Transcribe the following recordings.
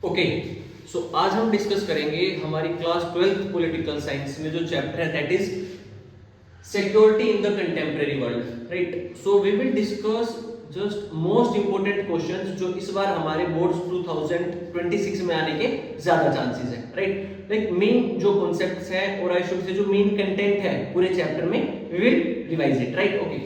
Okay, सो आज हम discuss करेंगे हमारी क्लास 12th पॉलिटिकल साइंस में जो चैप्टर है that is security in the contemporary world, right. So we will discuss just most important questions जो इस बार हमारे बोर्ड्स 2026 में आने के ज्यादा चांसेस है, राइट। लाइक मेन जो कॉन्सेप्ट्स है और आई शुड से जो मेन कंटेंट है पूरे चैप्टर में we will revise it, right. Okay,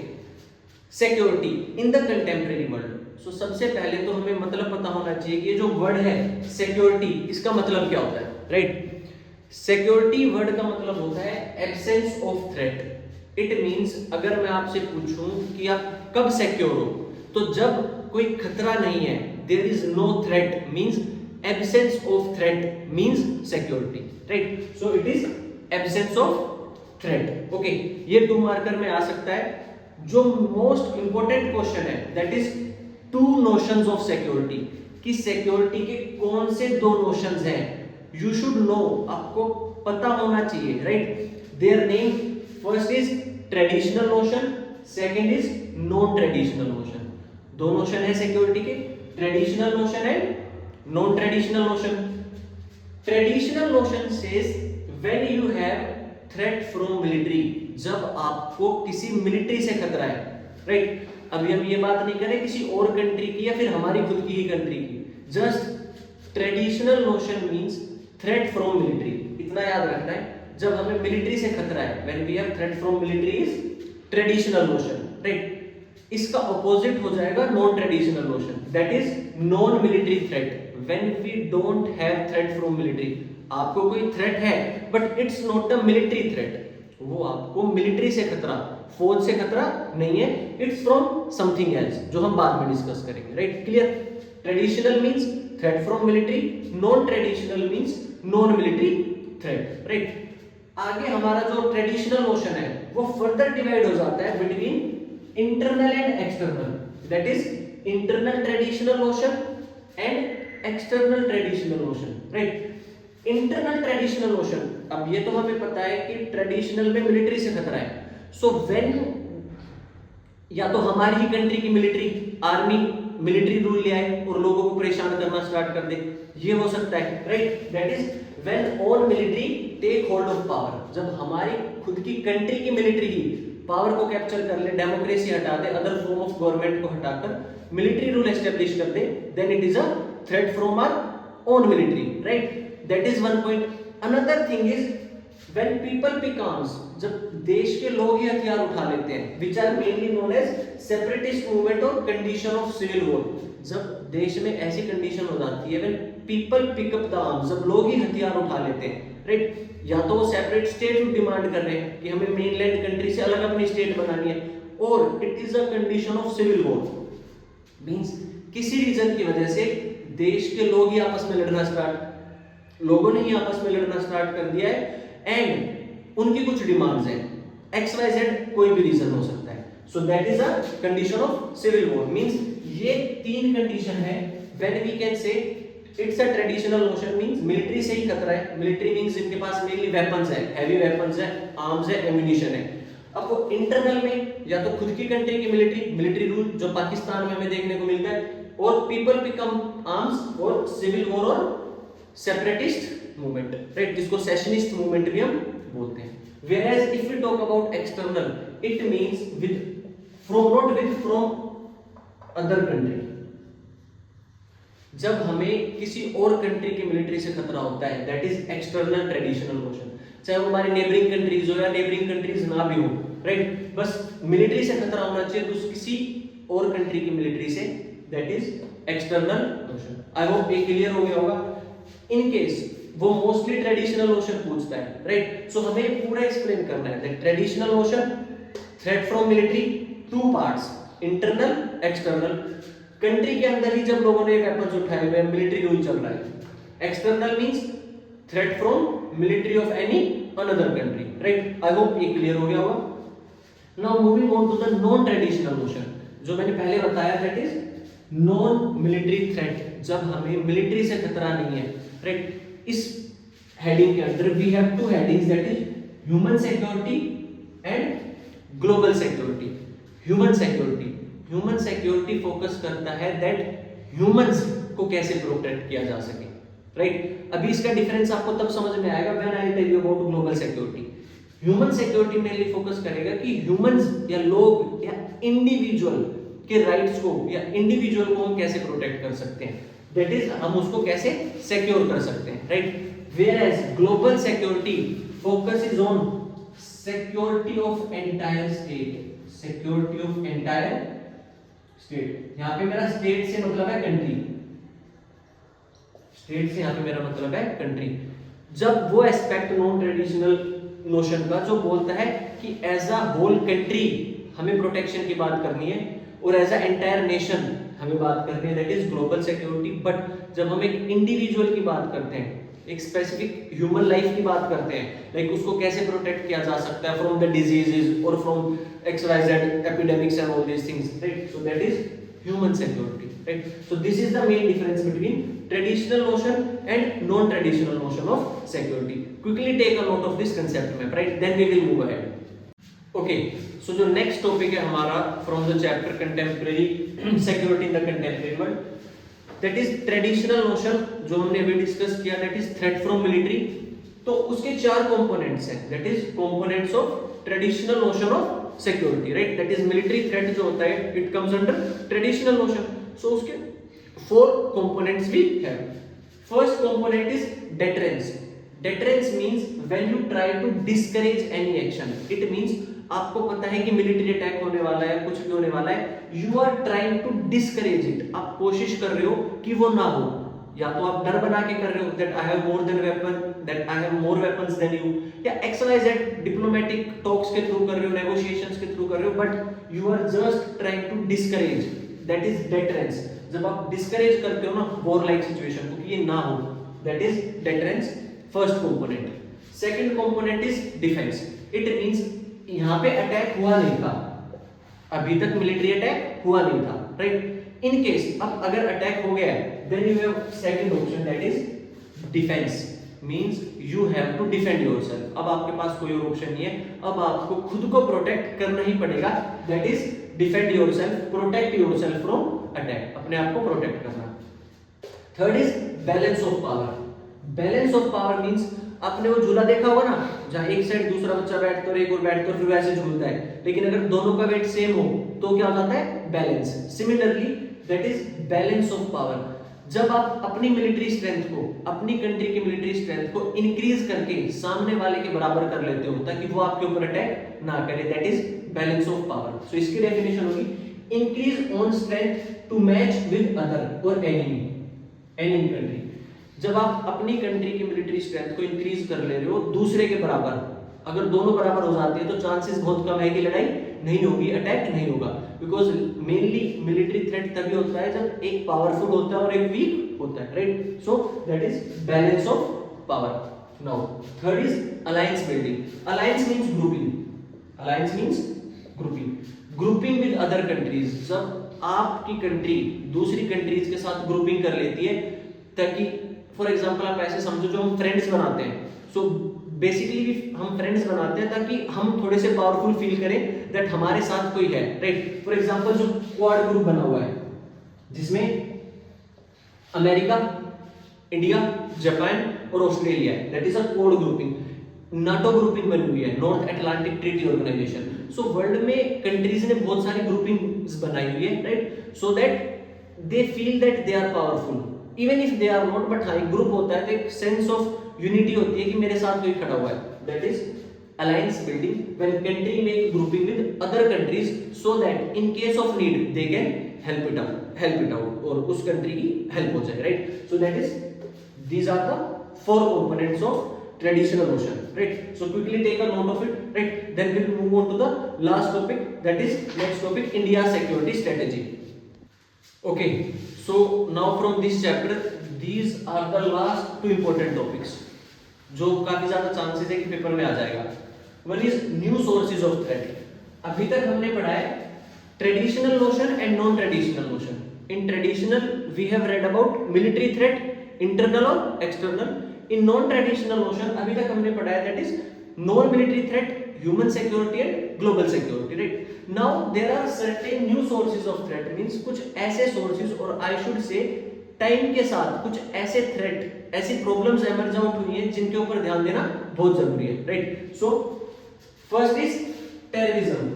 security in the contemporary world. So सबसे पहले तो हमें मतलब पता होना चाहिए कि ये जो वर्ड है सिक्योरिटी, इसका मतलब क्या होता है, राइट। सिक्योरिटी वर्ड का मतलब होता है absence of threat. It means अगर मैं आपसे पूछूं कि आप कब सिक्योर हो, तो जब कोई खतरा नहीं है, there is no threat means absence of threat means security, right. So it is absence of threat. Okay, ये 2 मार्कर में आ सकता है। जो मोस्ट इंपोर्टेंट क्वेश्चन है that is 2 notions of security, कि सिक्योरिटी के कौन से 2 नोशंस हैं, यू शुड नो, आपको पता होना चाहिए, right. Their name, first is traditional notion, second is non traditional notion. 2 notion है सिक्योरिटी के, traditional notion and non traditional notion. Traditional notion says when you have threat from military, जब आपको किसी military से खतरा है, राइट। अभी हम ये बात नहीं करें किसी और कंट्री की या फिर हमारी खुद की ही कंट्री की, just traditional notion means threat from military. इतना याद रखना है, जब हमें मिलिट्री से खतरा है, when we have threat from military is traditional notion, right. इसका ऑपोजिट हो जाएगा non traditional notion, that is non military threat. When we don't have threat from military, आपको कोई थ्रेट है but it's not a military threat, वो आपको military से खतरा, फौज से खतरा नहीं है, इट्स फ्रॉम समथिंग एल्स, जो हम बाद में डिस्कस करेंगे, right. Clear. Traditional means threat from military, non traditional means non military threat, right. आगे हमारा जो ट्रेडिशनल नोशन है वो फर्दर डिवाइड हो जाता है between internal and external, that is internal traditional notion and external traditional notion, right. Internal traditional notion, अब ये तो हमें पता है कि ट्रेडिशनल में मिलिट्री से खतरा है। सो व्हेन या तो हमारी ही कंट्री की मिलिट्री, आर्मी मिलिट्री रूल ले आए और लोगों को परेशान करना स्टार्ट कर दे, ये हो सकता है, right. That is when on military take hold of power, जब हमारी खुद की कंट्री की मिलिट्री ही पावर को कैप्चर कर ले, डेमोक्रेसी हटा दे, अदर फॉर्म ऑफ गवर्नमेंट को हटाकर मिलिट्री रूल एस्टेब्लिश कर दे, then it is a threat from our own military, right. That is one point. Another thing is when people pick arms, जब देश के लोग ही हथियार उठा लेते हैं, which are mainly known as separatist movement और condition of civil war, जब देश में ऐसी कंडीशन हो जाती है when people pick up the arms, जब लोग ही हथियार उठा लेते हैं, राइट। या तो वो सेपरेट स्टेट डिमांड कर रहे हैं कि हमें मेनलैंड कंट्री से अलग अपनी स्टेट बनानी है, और it is a condition of civil war, means किसी रीजन की वजह से देश के लोग ही आपस में लड़ना स्टार्ट, लोगों ने ही आपस में लड़ना स्टार्ट कर दिया है एंड उनकी कुछ डिमांड्स हैं, एक्स वाई जेड कोई भी रीजन हो सकता है। So that is a condition of civil war, means ये 3 कंडीशन है when we can say it's a traditional notion, means military से ही खतरा है। मिलिट्री मींस इनके पास मेनली वेपन्स है, हैवी वेपन्स है, आर्म्स है, एम्यूनिशन है। अब वो इंटरनल में या तो खुद की कंट्री की मिलिट्री रूल जो पाकिस्तान में हमें देखने को मिलता है, और पीपल बिकम आर्म्स, और सिविल वॉर और सेपरेटिस्ट मूवमेंट, राइट, जिसको सेशनिस्ट मूवमेंट भी हम बोलते हैं। Whereas if we talk about external, it means with from not with from other country, जब हमें किसी और कंट्री की मिलिट्री से खतरा होता है, that is external traditional notion. चाहे वो हमारी नेबरिंग कंट्रीज हो या नेबरिंग कंट्रीज ना भी हो, राइट, बस मिलिट्री से खतरा होना चाहिए तो किसी और कंट्री की मिलिट्री से, that is external notion. I hope ये क्लियर हो गया होगा। इन केस वो मोस्टली ट्रेडिशनल नोशन पूछता है, राइट। सो हमें पूरा एक्सप्लेन करना है that traditional notion, threat from military, 2 parts, internal external. Country के अंदर ही जब लोगों ने वेपन्स उठाए हुए, मिलिट्री रूल चल रहा है। External means threat from military of any another country, right. I hope ये क्लियर हो गया होगा। Now moving on to the non traditional notion, जो मैंने पहले बताया, that is non military threat, जब हमें मिलिट्री से खतरा नहीं है, राइट। इस हेडिंग के अंदर we have 2 headings, that is human security and global security. Human security focus करता है दैट ह्यूमंस को कैसे प्रोटेक्ट किया जा सके, राइट। अभी इसका डिफरेंस आपको तब समझ में आएगा when I tell you about global security. Human security mainly focus करेगा कि ह्यूमंस या लोग या इंडिविजुअल के राइट्स को या इंडिविजुअल को हम कैसे प्रोटेक्ट कर सकते हैं, दैट इज हम उसको कैसे सिक्योर कर सकते हैं, right. Whereas global security focus is on security of entire state, security of entire state. यहां पे मेरा स्टेट से मतलब है कंट्री, स्टेट से यहां पे मेरा मतलब है कंट्री। जब वो एस्पेक्ट नॉन ट्रेडिशनल नोशन का जो बोलता है कि एज अ होल कंट्री हमें प्रोटेक्शन की बात करनी है और एज अ एंटायर नेशन हमें बात करनी है, that is global security. But जब हम एक इंडिविजुअल की बात करते हैं, एक स्पेसिफिक ह्यूमन लाइफ की बात करते हैं, लाइक उसको कैसे प्रोटेक्ट किया जा सकता है फ्रॉम द डिजीजेस और from XYZ epidemics and all these things, right. So that is human security, right. So this is the main difference between traditional notion and non traditional notion of security. Quickly take a note of this concept map, right, then we will move ahead. Okay, so जो next topic है हमारा from the chapter contemporary security in the contemporary world, that is traditional notion, जो हमने अभी discuss किया, that is threat from military. तो उसके चार कंपोनेंट्स हैं, that is components of traditional notion of security, right. That is military threat जो होता है, it comes under traditional notion. So उसके फोर कंपोनेंट्स भी हैं। First component is deterrence. Deterrence means when you try to discourage any action. It means आपको पता है कि मिलिट्री अटैक होने वाला है, कुछ भी होने वाला है, you are trying to discourage it. आप कोशिश कर रहे हो कि वो ना हो, या तो आप डर बना के कर रहे हो that I have more than weapon, that I have more weapons than you, या XYZ डिप्लोमेटिक टॉक्स के थ्रू कर रहे हो, नेगोशिएशंस के थ्रू कर रहे हो, but you are just trying to discourage, that is deterrence. जब आप डिस्करेज करते हो ना वॉर लाइक सिचुएशन को कि ये ना हो, that is deterrence, first component. Second component is defence. It means यहां पे अटैक हुआ नहीं था, अभी तक मिलिट्री अटैक हुआ नहीं था, राइट। इन केस अब अगर अटैक हो गया है, then you have second option, that is defence. Means you have to defend yourself. अब आपके पास कोई और ऑप्शन नहीं है, अब आपको खुद को प्रोटेक्ट करना ही पड़ेगा, that is defend yourself, protect yourself from attack, अपने आप को प्रोटेक्ट करना। Third is balance of power. Balance of power means आपने वो झूला देखा होगा ना, जहां एक साइड दूसरा बच्चा बैठता है और एक और बैठता है, फिर वैसे झूलता है, लेकिन अगर दोनों का वेट सेम हो तो क्या हो जाता है, balance. Similarly that is balance of power. जब आप अपनी मिलिट्री स्ट्रेंथ को, अपनी कंट्री की मिलिट्री स्ट्रेंथ को इंक्रीज करके सामने वाले के बराबर कर लेते हो ताकि वो आपके ऊपर अटैक ना करे, that is balance of power. So इसकी डेफिनेशन होगी increase on strength to match with other और एनिमी कंट्री। जब आप अपनी कंट्री की मिलिट्री स्ट्रेंथ को इंक्रीज कर ले रहे हो दूसरे के बराबर, अगर दोनों बराबर हो जाती है तो चांसेस बहुत कम है कि लड़ाई नहीं होगी, अटैक नहीं होगा, बिकॉज मेनली मिलिट्री थ्रेट तभी होता है जब एक पावरफुल होता है और एक वीक होता है, right. So that is balance of power. Now third is alliance building. Alliance means grouping, alliance means grouping with other countries. जब आपकी कंट्री दूसरी कंट्रीज के साथ ग्रुपिंग कर लेती है, ताकि फॉर एग्जांपल आप ऐसे समझो जो हम फ्रेंड्स बनाते हैं, सो बेसिकली हम फ्रेंड्स बनाते हैं ताकि हम थोड़े से पावरफुल फील करें दैट हमारे साथ कोई है, राइट। फॉर एग्जांपल जो क्वाड ग्रुप बना हुआ है जिसमें अमेरिका, इंडिया, जापान और ऑस्ट्रेलिया है, that is a quad grouping. NATO grouping बनी हुई है, North Atlantic Treaty Organisation. So world में कंट्रीज ने बहुत सारी ग्रुपिंग्स बनाई हुई है, right, so that they feel that they are powerful even if they are not, but हाँ एक ग्रुप होता है तो एक सेंस ऑफ यूनिटी होती है कि मेरे साथ कोई खड़ा हुआ है, that is alliance building. When country make grouping with other countries so that in case of need they can help it out और उस कंट्री की हेल्प हो जाए, right. So that is these are the four components of traditional ocean, right? So quickly take a note of it, right? Then we'll move on to the last topic, that is next topic, India security strategy. Okay, so now from this chapter these are the last two important topics जो काफी ज्यादा chances है कि paper में आ जाएगा। One is new sources of threat. अभी तक हमने पढ़ा है traditional notion and non traditional notion. In traditional we have read about military threat, internal और external. In non traditional notion अभी तक हमने पढ़ा है that is non military threat, human security and global security, right. Now there are certain new sources of threat, means कुछ ऐसे sources और I should से टाइम के साथ कुछ ऐसे थ्रेट, ऐसी प्रॉब्लम्स एमर्ज आउट हुई हैं जिनके ऊपर ध्यान देना बहुत जरूरी है, right. So first is terrorism.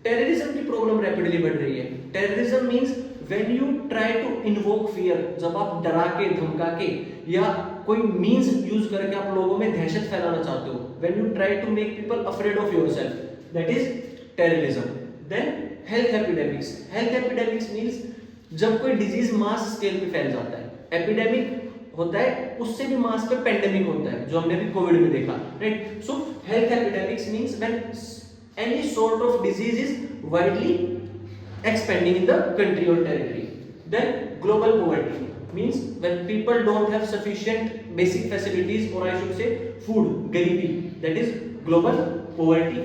Terrorism की प्रॉब्लम रैपिडली बढ़ रही है। Terrorism means when you try to invoke fear, जब आप डरा के, धमका के या कोई मींस यूज करके आप लोगों में दहशत फैलाना चाहते हो, when you try to make people afraid of yourself, that is terrorism. Then health epidemics. Health epidemics means जब कोई डिजीज मास स्केल पे फैल जाता है। एपिडेमिक होता है, उससे भी मास पे पेंडेमिक होता है, जो हमने भी कोविड में देखा, right. So health epidemics means when any sort of disease is widely expanding in the country or territory. Then global poverty means when people don't have sufficient basic facilities, or I should say food, garibi, that is global poverty.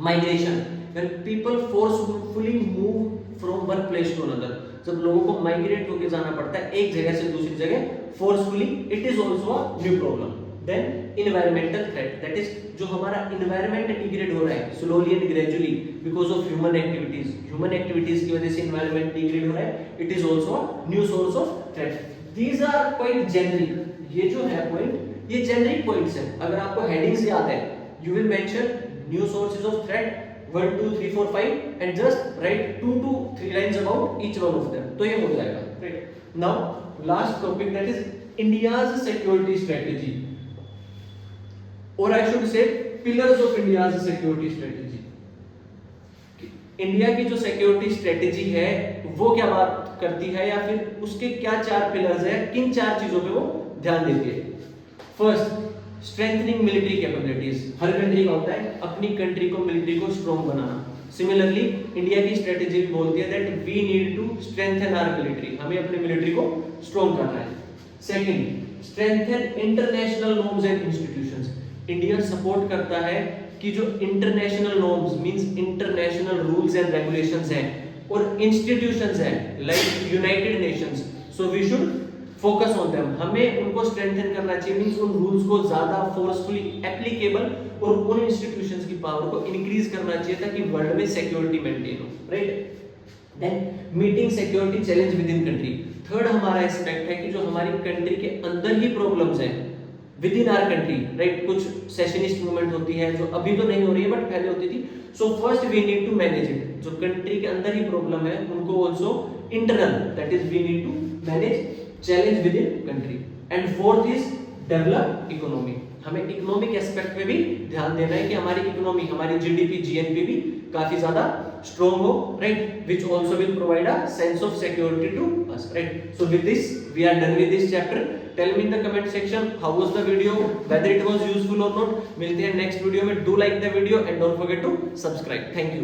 Migration, when people forcefully move from one place to another, जब लोगों को migrate होकर जाना पड़ता है एक जगह से दूसरी जगह forcefully, it is also a new problem. Then environmental threat, that is जो हमारा इन्वायरमेंट डिग्रेड हो रहा है slowly and gradually because of human activities. Human activities की वजह से इन्वायरमेंट डिग्रेड हो रहा है, it is also a new source of threat. These are quite generic. ये जो है पॉइंट, ये जेनरिक पॉइंट्स हैं। अगर आपको हेडिंग्स याद है, you will mention new sources of threat 1 2 3 4 5 and just write 2 to 3 lines about each one of them, तो ये हो जाएगा, right. Now last topic, that is India's security strategy, और I should say pillars of India's security strategy. India की जो security strategy है वो क्या बात करती है, या फिर उसके क्या 4 पिलर्स है, किन 4 चीजों पे वो ध्यान देती है। First, strengthening military capabilities. हर कंट्री का होता है अपनी कंट्री को, मिलिट्री को स्ट्रॉन्ग बनाना। सिमिलरली इंडिया की स्ट्रेटजी बोलती है that we need to strengthen our military, हमें अपनी मिलिट्री को स्ट्रॉन्ग करना है। Second, strengthen international norms and institutions. India support करता है कि जो international norms means international rules and regulations हैं और इंस्टीट्यूशंस हैं like United Nations, so we should focus on them. हमें उनको स्ट्रेंथन करना चाहिए, मींस उन रूल्स को ज्यादा फोर्सफुली एप्लीकेबल और उन इंस्टीट्यूशंस की पावर को इंक्रीज करना चाहिए ताकि वर्ल्ड में सिक्योरिटी मेंटेन हो, right. Then meeting security challenge within country. Third हमारा एस्पेक्ट है कि जो हमारी कंट्री के अंदर ही प्रॉब्लम्स हैं within our country, right. कुछ सेशनिस्ट मूवमेंट होती है जो अभी तो नहीं हो रही है बट पहले होती थी। So first we need to manage it. जो कंट्री के अंदर ही प्रॉब्लम है उनको also internal, that is we need to manage challenge within country. And fourth is develop economy. हमें इकोनॉमिक एस्पेक्ट पे भी ध्यान देना है कि हमारी इकोनॉमी, हमारी जीडीपी, जीएनपी भी काफी ज्यादा स्ट्रॉन्ग हो, right, which also will provide a sense of security to us, right. So with this we are done with this chapter. Tell me in the comment section how was the video, whether it was useful or not. मिलते हैं next video में। Do like the video and don't forget to subscribe. Thank you.